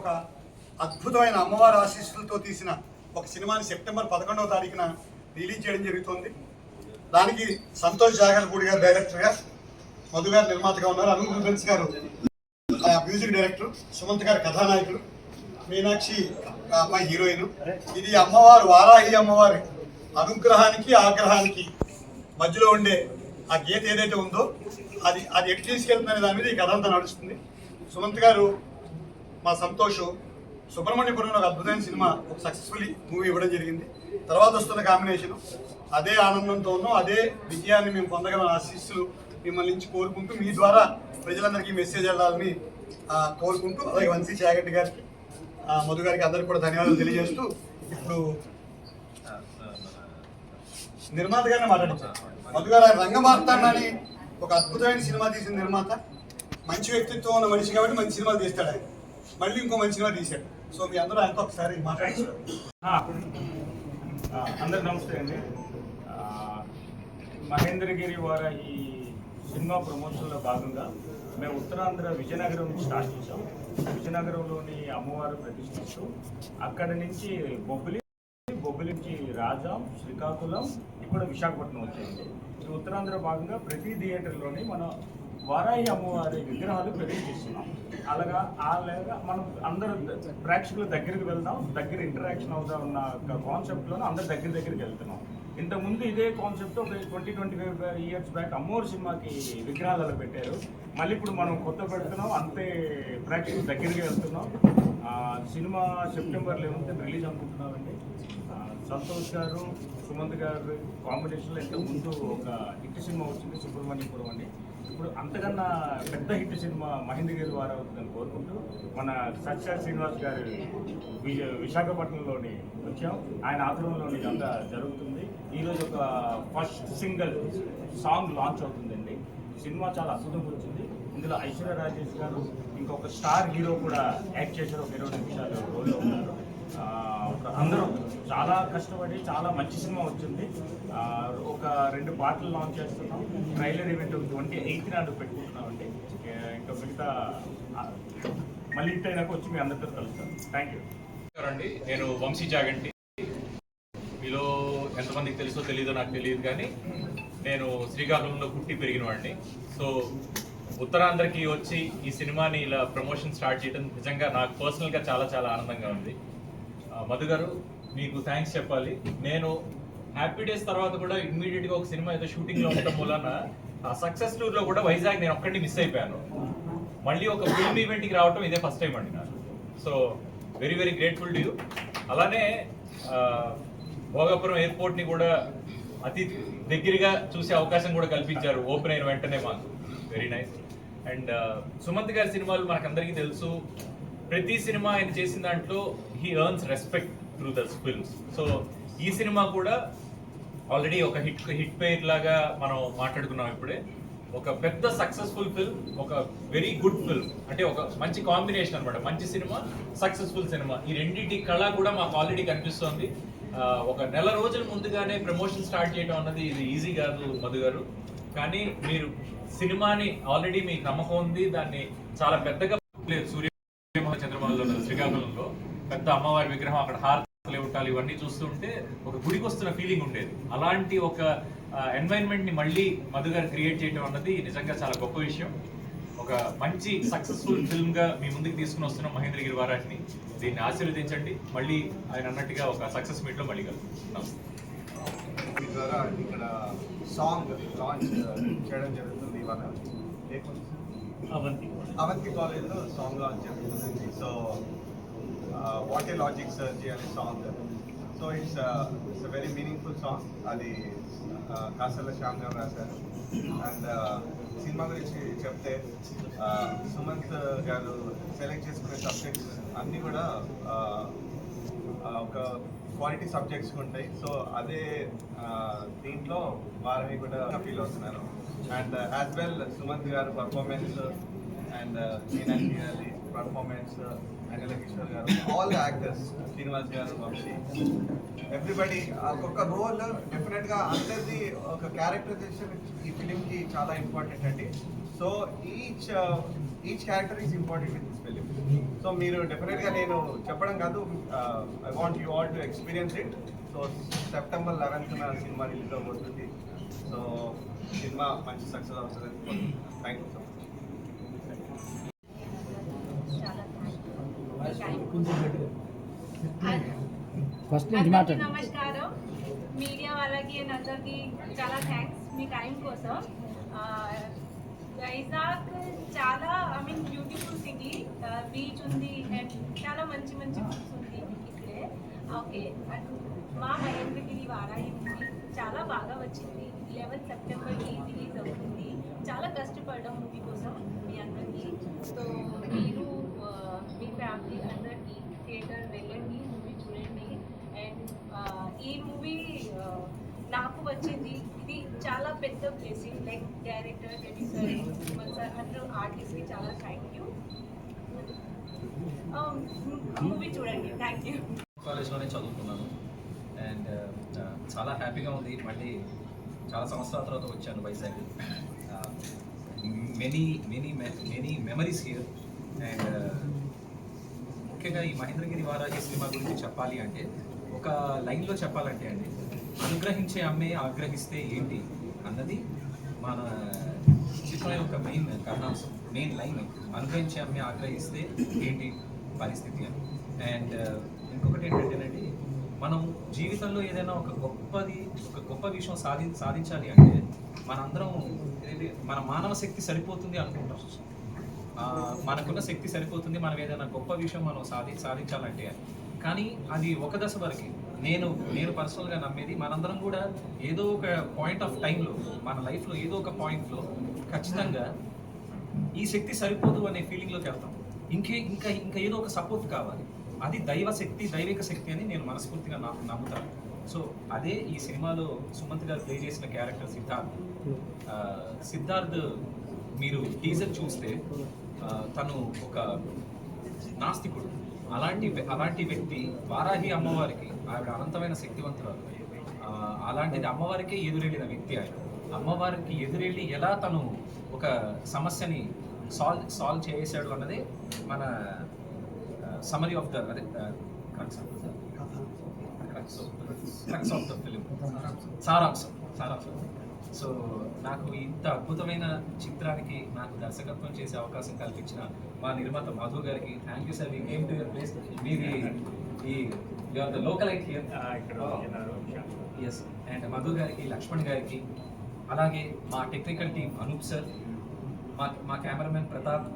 ఒక అద్భుతమైన అమ్మవారి ఆశీస్సులతో తీసిన ఒక సినిమాని సెప్టెంబర్ 11వ తారీఖున రిలీజ్ చేయడం జరుగుతుంది. దానికి సంతోష్ జాగర్పూడి గారు డైరెక్టర్గా, మధు గారు నిర్మాతగా ఉన్నారు, అనూప్ రూబెన్స్ గారు మ్యూజిక్ డైరెక్టర్, సుమంత్ గారు కథానాయకులు, మీనాక్షి అమ్మాయి హీరోయిన్. ఇది అమ్మవారు వారాహి అమ్మవారి అనుగ్రహానికి ఆగ్రహానికి మధ్యలో ఉండే ఆ గీత ఏదైతే ఉందో అది ఎటు తీసుకెళ్తుందనే దాని మీద ఈ కథ అంతా నడుస్తుంది. సుమంత్ గారు మా సంతోష్ సుబ్రహ్మణ్యపురంలో ఒక అద్భుతమైన సినిమా ఒక సక్సెస్ఫుల్లీ మూవీ ఇవ్వడం జరిగింది. తర్వాత వస్తున్న కాంబినేషన్ అదే ఆనందంతోనూ అదే విజయాన్ని మేము పొందగల ఆశీస్సులు మిమ్మల్ని నుంచి కోరుకుంటూ మీ ద్వారా ప్రజలందరికీ మెసేజ్ వెళ్ళాలని కోరుకుంటూ, అలాగే వంశీ చాగంటి గారికి, మధు గారికి అందరికీ కూడా ధన్యవాదాలు తెలియజేస్తూ ఇప్పుడు నిర్మాత గారిని మాట్లాడించారు. మధు గారు రంగమార్తాండని ఒక అద్భుతమైన సినిమా తీసిన నిర్మాత, మంచి వ్యక్తిత్వం ఉన్న మనిషి కాబట్టి మంచి సినిమాలు తీస్తాడు ఆయన. మళ్ళీ ఇంకో మంచి సినిమా తీశాడు. సో మీ అందరూ ఆయనతో ఒకసారి మాట్లాడించారు. అందరికి నమస్తే అండి. మహేంద్రగిరి వారి ఈ సినిమా ప్రమోషన్లో భాగంగా మేము ఉత్తరాంధ్ర విజయనగరం నుంచి స్టార్ట్ చేసాం. విజయనగరంలోని అమ్మవారు ప్రతిష్ఠిస్తూ అక్కడి నుంచి బొబ్బిలి నుంచి రాజాం, శ్రీకాకుళం, ఇప్పుడు విశాఖపట్నం వచ్చాయండి. ఈ ఉత్తరాంధ్ర భాగంగా ప్రతి థియేటర్లోని మనం వారాహి అమ్మవారి విగ్రహాలు ప్రదర్శిస్తున్నాం. అలాగా మనం అందరూ ప్రేక్షకుల దగ్గరికి వెళ్దాం, దగ్గర ఇంటరాక్షన్ అవుతా ఉన్న కాన్సెప్ట్లోనే అందరు దగ్గరికి వెళ్తున్నాం. ఇంతకుముందు ఇదే కాన్సెప్ట్ ఒక 20-25 ఇయర్స్ బ్యాక్ అమ్మవారి సినిమాకి విగ్రహాలు అలా పెట్టారు. మళ్ళీ ఇప్పుడు మనం కొత్త పెడుతున్నాం, అంతే ప్రేక్షకుల దగ్గరికి వెళ్తున్నాం. సినిమా సెప్టెంబర్ 11th రిలీజ్ అనుకుంటున్నామండి. సంతోష్ గారు, సుమంత్ గారు కాంబినేషన్లో ఇంతకుముందు ఒక హిట్ సినిమా వచ్చింది సుబ్రహ్మణ్యపురం అండి. ఇప్పుడు అంతకన్నా పెద్ద హిట్ సినిమా మహేంద్రగిరి వారు అవుతుందని కోరుకుంటూ మన సత్య శ్రీనివాస్ గారి విశాఖపట్నంలోని వచ్చాం. ఆయన ఆధ్వర్యంలోని ఇదంతా జరుగుతుంది. ఈరోజు ఒక ఫస్ట్ సింగిల్ సాంగ్ లాంచ్ అవుతుందండి. సినిమా చాలా అద్భుతంగా వచ్చింది. ఇందులో ఐశ్వర్య రాజేష్ గారు ఇంకొక స్టార్ హీరో కూడా యాక్ట్ చేశారు. ఒక 20 నిమిషాలు రోల్లో ఉన్నారు. అందరూ చాలా కష్టపడి చాలా మంచి సినిమా వచ్చింది. ఒక 2 పాటలు లాంచ్ చేస్తున్నాం. ట్రైలర్ ఈవెంట్ 28th నాడు పెట్టుకుంటున్నామండి. ఇంకా మిగతా మళ్ళీ ఇంటి అయినాక వచ్చి మీ అందరితో కలుస్తాం. థ్యాంక్ యూ అండి. నేను వంశీ చాగంటి. మీలో ఎంతమందికి తెలుసో తెలీదో నాకు తెలియదు, కానీ నేను శ్రీకాకుళంలో పుట్టి పెరిగిన వాడిని. సో ఉత్తరాంధ్రకి వచ్చి ఈ సినిమాని ఇలా ప్రమోషన్ స్టార్ట్ చేయడం నిజంగా నాకు పర్సనల్గా చాలా చాలా ఆనందంగా ఉంది. మధు గారు, మీకు థ్యాంక్స్ చెప్పాలి. నేను హ్యాపీ డేస్ తర్వాత కూడా ఇమ్మీడియట్గా ఒక సినిమా ఏదో షూటింగ్లో ఉండటం వలన ఆ సక్సెస్ టూర్లో కూడా వైజాగ్ నేను ఒక్కడిని మిస్ అయిపోయాను. మళ్ళీ ఒక ఫిల్మ్ ఈవెంట్కి రావటం ఇదే ఫస్ట్ టైం అండి నాకు. So very very grateful to you. అలానే భోగాపురం ఎయిర్పోర్ట్ని కూడా అతి దగ్గరగా చూసే అవకాశం కూడా కల్పించారు ఓపెన్ అయిన వెంటనే మాకు. Very nice. అండ్ సుమంత్ గారి సినిమాలు మనకందరికీ తెలుసు. ప్రతి సినిమా ఆయన చేసిన దాంట్లో he earns respect through the films. So ఈ సినిమా కూడా ఆల్రెడీ ఒక హిట్ పేర్ లాగా మనం మాట్లాడుకున్నాం ఇప్పుడే. ఒక పెద్ద సక్సెస్ఫుల్ ఫిల్మ్, ఒక వెరీ గుడ్ ఫిల్మ్, అంటే ఒక మంచి కాంబినేషన్ అనమాట. మంచి సినిమా, సక్సెస్ఫుల్ సినిమా, ఈ రెండింటి కళ కూడా మాకు ఆల్రెడీ కనిపిస్తోంది. ఒక నెల రోజుల ముందుగానే ప్రమోషన్ స్టార్ట్ చేయడం అన్నది ఇది ఈజీ కాదు మధు గారు. కానీ మీరు సినిమాని ఆల్రెడీ మీకు నమ్మకం ఉంది, దాన్ని చాలా పెద్దగా సూర్య చంద్రబాబులో శ్రీకాకుళంలో పెద్ద అమ్మవారి విగ్రహం, అక్కడ హారతులు ఇవ్వటాలు ఇవన్నీ చూస్తుంటే ఒక గుడికి వస్తున్న ఫీలింగ్ ఉండేది. అలాంటి ఒక ఎన్వైరన్మెంట్ ని మళ్ళీ మధు గారు క్రియేట్ చేయడం అన్నది నిజంగా చాలా గొప్ప విషయం. ఒక మంచి సక్సెస్ఫుల్ ఫిల్మ్ గా మీ ముందుకు తీసుకుని వస్తున్నాం మహేంద్రగిరి వారాహిని. దీన్ని ఆశీర్వదించండి. మళ్ళీ ఆయన అన్నట్టుగా ఒక సక్సెస్ మీట్ లో మళ్ళీ కలుగుతున్నాం. మీ ద్వారా ఇక్కడ సాంగ్ లాంచ్ చేయడం జరుగుతుంది. ఇవాళ అవంతి కాలేజ్లో సాంగ్ లాంచ్ జరుగుతుంది. సో వాట్ ఏ లాజిక్ సర్జీ అనే song. So it's very meaningful song. అది కాసల శ్యామ్ గారు రాశారు. అండ్ సినిమా గురించి చెప్తే సుమంత్ గారు సెలెక్ట్ చేసుకునే సబ్జెక్ట్స్ అన్నీ కూడా ఒక క్వాలిటీ సబ్జెక్ట్స్ ఉంటాయి. సో అదే దీంట్లో వారిని కూడా ఫీల్ అవుతున్నారు. అండ్ యాజ్ వెల్ సుమంత్ గారు పర్ఫార్మెన్స్ అండ్ మీనాక్షి గారి పర్ఫార్మెన్స్, అంజలి కిషోర్ గారు, ఆల్ ద యాక్టర్స్, శ్రీనివాస్ గారు, వంశీ, ఎవ్రీబడి ఒక్కొక్క రోల్ డెఫినెట్గా అందరిది ఒక క్యారెక్టరైజేషన్ ఈ ఫిలింకి చాలా ఇంపార్టెంట్ అండి. So each each character is important in this film. So మీరు డెఫినెట్గా నేను చెప్పడం కాదు, I want you all to experience it. So September 11th సినిమా రిలీజ్ అవబోతుంది. సో సినిమా మంచి సక్సెస్ అవుతుంది. Thank you so much. First నుంచి మాట్లాడు. నమస్కారం మీడియా వాళ్ళకి అండ్ అందరికి చాలా థ్యాంక్స్ మీ టైం కోసం. వైజాగ్ చాలా బ్యూటిఫుల్ సిటీ, బీచ్ ఉంది అండ్ చాలా మంచి మంచి ఫుడ్స్ ఉంది ఇక్కడే. ఓకే, అండ్ మా మహేంద్రగిరి వారాహి మూవీ చాలా బాగా వచ్చింది. 11 సెప్టెంబర్కి రిలీజ్ అవుతుంది. చాలా కష్టపడ్డాం మూవీ కోసం మీ అందరికీ. సో మీరు మీ ఫ్యామిలీ అందరికీ థియేటర్ వెళ్ళండి, మూవీ చూడండి. అండ్ ఈ మూవీ నాకు వచ్చింది, ఇది చాలా పెద్ద blessing. Like director, producer, sir అందరూ ఆర్టిస్ట్కి చాలా థ్యాంక్ యూ. మూవీ చూడండి. Thank you. కాలేజ్లోనే చదువుకున్నాను అండ్ చాలా హ్యాపీగా ఉంది. మళ్ళీ చాలా సంవత్సరాల తర్వాత వచ్చాను Vizag. Many memories here. And ముఖ్యంగా ఈ మహేంద్రగిరి వారాహి సినిమా గురించి చెప్పాలి అంటే, ఒక లైన్లో చెప్పాలంటే అండి, అనుగ్రహించే అమ్మే ఆగ్రహిస్తే ఏంటి అన్నది మన చిత్రం యొక్క మెయిన్ కథాంశం, మెయిన్ లైన్. అనుగ్రహించే అమ్మే ఆగ్రహిస్తే ఏంటి పరిస్థితి అని. అండ్ ఇంకొకటి ఏంటంటేనండి, మనం జీవితంలో ఏదైనా ఒక గొప్ప విషయం సాధించాలి అంటే మనందరం మన మానవ శక్తి సరిపోతుంది అనుకుంటాం. మనకున్న శక్తి సరిపోతుంది, మనం ఏదైనా గొప్ప విషయం మనం సాధించాలంటే. కానీ అది ఒక దశ వరకు. నేను పర్సనల్గా నమ్మేది, మనందరం కూడా ఏదో ఒక పాయింట్ ఆఫ్ టైంలో, మన లైఫ్లో ఏదో ఒక పాయింట్లో ఖచ్చితంగా ఈ శక్తి సరిపోదు అనే ఫీలింగ్లోకి వెళ్తాం. ఇంకా ఏదో ఒక సపోర్ట్ కావాలి. అది దైవిక శక్తి అని నేను మనస్ఫూర్తిగా నమ్ముతాను. సో అదే ఈ సినిమాలో సుమంత్ గారు ప్లే చేసిన క్యారెక్టర్ సిద్ధార్థ్. మీరు టీజర్ చూస్తే తను ఒక నాస్తికుడు. అలాంటి వ్యక్తి వారాహి అమ్మవారికి, ఆవిడ అనంతమైన శక్తివంతురాలు. అలాంటిది అమ్మవారికే ఎదురెళ్ళిన వ్యక్తి ఆయన. అమ్మవారికి ఎదురెళ్ళి ఎలా తను ఒక సమస్యని సాల్వ్ చేసాడు అన్నదే మన summary of the crux of the film, సారాంశం. సో నాకు ఇంత అద్భుతమైన చిత్రానికి నాకు దర్శకత్వం చేసే అవకాశం కల్పించిన మా నిర్మాత మధు గారికి thank you sir. We came to your place. మీది the localite here. Yes. And Madhu గారికి, లక్ష్మణ్ గారికి, అలాగే మా టెక్నికల్ టీం అనూప్ సార్, మా కెమెరామెన్ ప్రతాప్,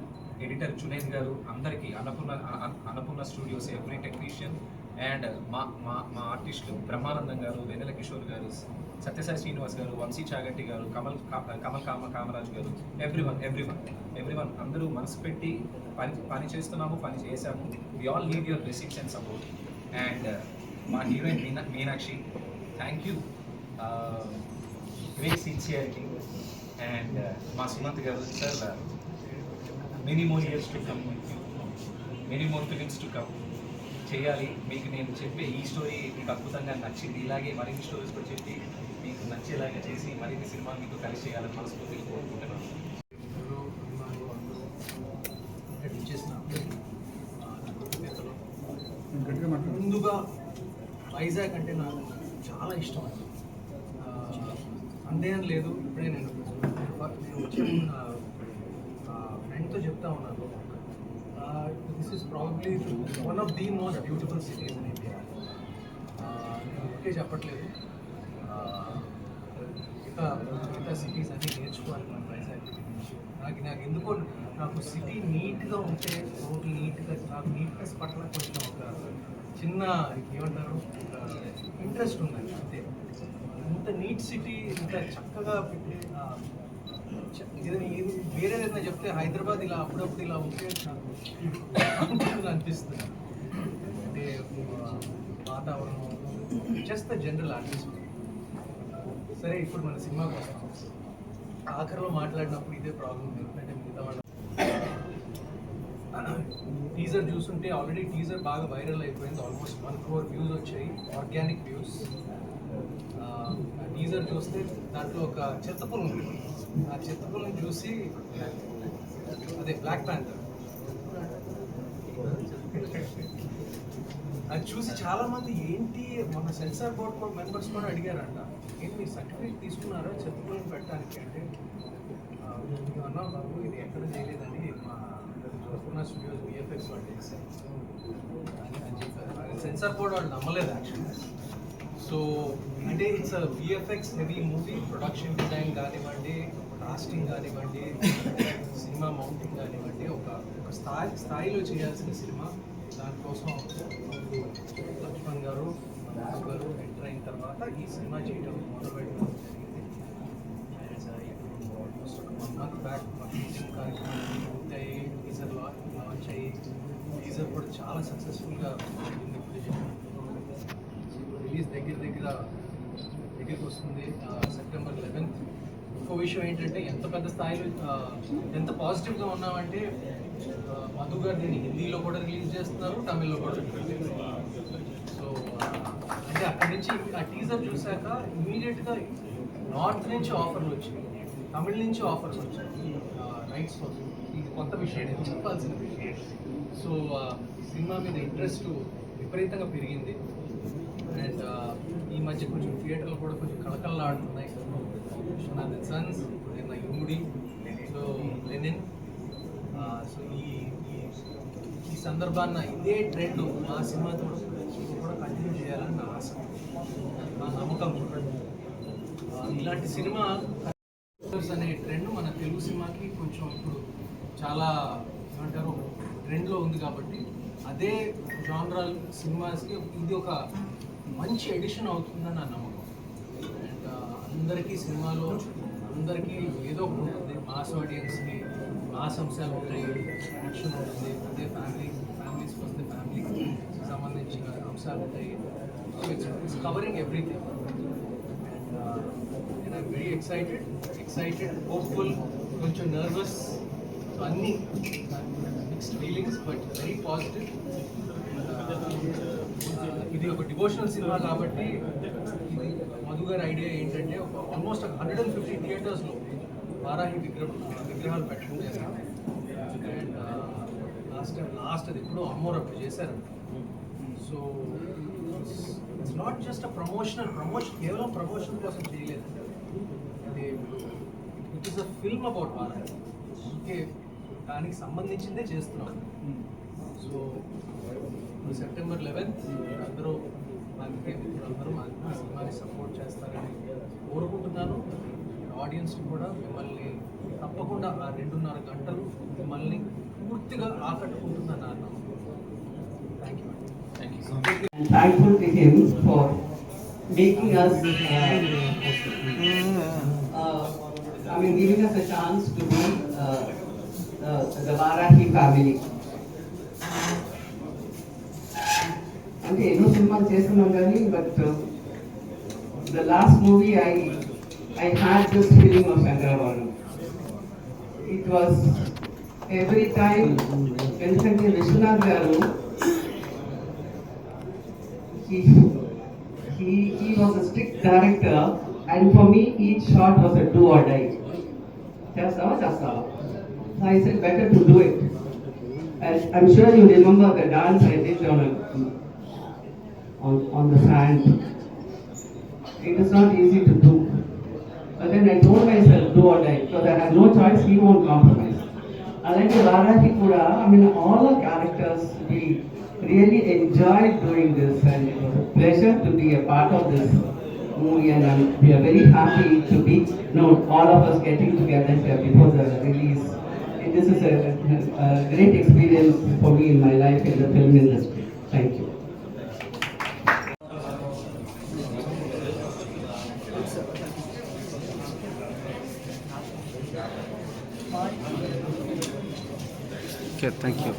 ఎడిటర్ చునేద్ గారు, అందరికీ, Annapurna Studios every technician, and మా ఆర్టిస్టులు బ్రహ్మానందం గారు, వెన్నెల కిషోర్ గారు, సత్యసాయి శ్రీనివాస్ గారు, వంశీ చాగంటి గారు, కమల్ కామరాజు గారు, ఎవ్రీవన్ అందరూ మనసు పెట్టి పని చేస్తున్నాము, పని చేశాము. We all need your blessings and support. And మా heroine Meenakshi, thank you, great sincerity. And మా Sumanth garu, sir many more years to come, many more films to come చేయాలి. మీకు నేను చెప్పే ఈ స్టోరీ మీకు అద్భుతంగా నచ్చింది, ఇలాగే మరిన్ని స్టోరీస్ కూడా చెప్పి మీకు నచ్చేలాగా చేసి మరిన్ని సినిమాలు మీకు కలిసి చేయాలని మనస్ఫూర్తిగా కోరుకుంటున్నాను. ముందుగా వైజాగ్ అంటే నాకు చాలా ఇష్టం అండి. సందేహం లేదు. ఇప్పుడే నేను వచ్చే ఫ్రెండ్తో చెప్తా ఉన్నాను, this is probably one of the most beautiful cities in India. నేను ఒకే చెప్పట్లేదు, మిగతా సిటీస్ అన్నీ నేర్చుకోవాలి మన వైజాగ్. నాకు ఎందుకో నాకు సిటీ నీట్గా ఉంటే, రోడ్లు నీట్గా, నాకు నీట్నెస్ పట్ల కొంచెం ఒక చిన్న ఏమంటారు ఇంట్రెస్ట్ ఉందండి. అంతే. ఇంత నీట్ సిటీ, ఇంత చక్కగా పెట్టి వేరే ఏదైనా చెప్తే హైదరాబాద్ ఇలా అప్పుడప్పుడు ఇలా ఉంటే నాకు అనిపిస్తుంది. అంటే వాతావరణం, జస్ట్ ద జనరల్ ఆర్టిస్ట్. సరే, ఇప్పుడు మన సినిమాకి వస్తాం. ఆఖరిలో మాట్లాడినప్పుడు ఇదే ప్రాబ్లం ఎందుకంటే మిగతా వాళ్ళ టీజర్ చూస్తుంటే ఆల్రెడీ టీజర్ బాగా వైరల్ అయిపోయింది. ఆల్మోస్ట్ 1 crore వ్యూస్ వచ్చాయి, ఆర్గానిక్ వ్యూస్. టీజర్ చూస్తే దాంట్లో ఒక చెత్తపుల్ ఉంది. ఆ చెత్తపుల్ని చూసి అదే బ్లాక్ ప్యాంథర్. అది చూసి చాలా మంది ఏంటి మన సెన్సార్ బోర్డ్ మెంబర్స్ కూడా అడిగారంట, ఏంటి మీరు సర్టిఫికేట్ తీసుకున్నారా చెప్పుకొని పెట్టడానికి అంటే అన్నా బాబు ఇది ఎక్కడ చేయలేదని మా జోస్పూర్ణ స్టూడియోస్ విఎఫ్ఎక్స్ వాళ్ళు చేశారు అని చెప్పారు. సెన్సార్ బోర్డ్ వాళ్ళు నమ్మలేదు యాక్చువల్లీ. సో అంటే it's VFX heavy movie, production design కానివ్వండి, కాస్టింగ్ కానివ్వండి, సినిమా మౌంటింగ్ కానివ్వండి, ఒక స్థాయిలో చేయాల్సిన సినిమా. దానికోసం లక్ష్మణ్ గారు గారు ఎంటర్ అయిన తర్వాత ఈ సినిమా చేయడం మొదలుపెట్టడం జరిగింది. ఆల్మోస్ట్ ఒక 1 month బ్యాక్ మా షూటింగ్ కార్యక్రమం పూర్తయి టీజర్ లాంచ్ అయ్యి టీజర్ కూడా చాలా సక్సెస్ఫుల్గా రిలీజ్ దగ్గరికి వస్తుంది September 11th. ఇంకో విషయం ఏంటంటే ఎంత పెద్ద స్థాయిలో ఎంత పాజిటివ్గా ఉన్నామంటే మధు గారు దీన్ని హిందీలో కూడా రిలీజ్ చేస్తున్నారు, తమిళ్లో కూడా రిలీజ్ చేస్తున్నారు. సో అంటే అక్కడి నుంచి ఆ టీజర్ చూశాక ఇమీడియట్గా నార్త్ నుంచి ఆఫర్లు వచ్చాయి, తమిళ నుంచి ఆఫర్స్ వచ్చాయి రైట్స్ కోసం. ఇది కొత్త విషయం, నేను చెప్పాల్సిన విషయం. సో సినిమా మీద ఇంట్రెస్ట్ విపరీతంగా పెరిగింది. అండ్ ఈ మధ్య కొంచెం థియేటర్లు కూడా కొంచెం కళకళలాడుతున్నాయి. విశ్వనాథ్ అండ్ సన్స్, నిన్న యూడి, సో లెనిన్. సో ఈ సందర్భాన్న ఇదే ట్రెండ్ మా సినిమాతో కూడా కంటిన్యూ చేయాలని నా ఆశ, నా నమ్మకం. ఇలాంటి సినిమా అనే ట్రెండ్ మన తెలుగు సినిమాకి కొంచెం ఇప్పుడు చాలా ఏమంటారు ట్రెండ్లో ఉంది కాబట్టి అదే జానరల్ సినిమాస్కి ఇది ఒక మంచి ఎడిషన్ అవుతుందని నా నమ్మకం. అండ్ అందరికీ సినిమాలో అందరికీ ఏదో ఒకటి ఉంటుంది, మాస్ ఆడియన్స్కి మాస్ అంశాలు ఉంటాయి, యాక్షన్ ఉంటుంది, అదే ఫ్యామిలీస్కి వస్తే ఫ్యామిలీకి సంబంధించిన అంశాలు ఉంటాయి. So it's covering everything. And I'm very excited, hopeful, కొంచెం నర్వస్. సో అన్నీ mixed feelings but very positive. ఇది ఒక డివోషనల్ సినిమా కాబట్టి ఇది మధు గారి ఐడియా ఏంటంటే ఒక ఆల్మోస్ట్ 150 థియేటర్స్లో వారాహి విగ్రహాలు పెట్టడం జరిగింది. అండ్ లాస్ట్ అది ఎప్పుడో అమ్మోరప్పుడు చేశారంట. So it's not just promotion కేవలం ప్రమోషన్ కోసం చేయలేదు. It is a film about Varahi, అందుకే దానికి సంబంధించిందే చేస్తున్నాం. సో September 11th అందరూ అందుకే అందరూ మా సినిమాని సపోర్ట్ చేస్తారని కోరుకుంటున్నాను. ఆడియన్స్ కూడా మిమ్మల్ని తప్పకుండా ఆ 2.5 గంటలు మిమ్మల్ని పూర్తిగా ఆకట్టుకుంటుందని నా నమ్మకం. Thank you. I'm thankful to him for making us, giving us a chance to be the Vaarahi family. అంటే ఎన్నో సినిమాలు చేస్తున్నాం కానీ but the last movie I had this feeling of Shankar Babu. It was every time, ఎందుకంటే విశ్వనాథ్ గారు he was a strict director and for me each shot was a do or die. Chastava. So I said better to do it. And I'm sure you remember the dance I did on the sand. It is not easy to do. But then I told myself do or die because I had no choice, he won't compromise. Alage Vaarahi kuda, all the characters, we really enjoyed doing this and it was a pleasure to be a part of this movie and we are very happy to be, all of us getting together here before the release. This is a great experience for me in my life in the film industry. Thank you. Okay, thank you.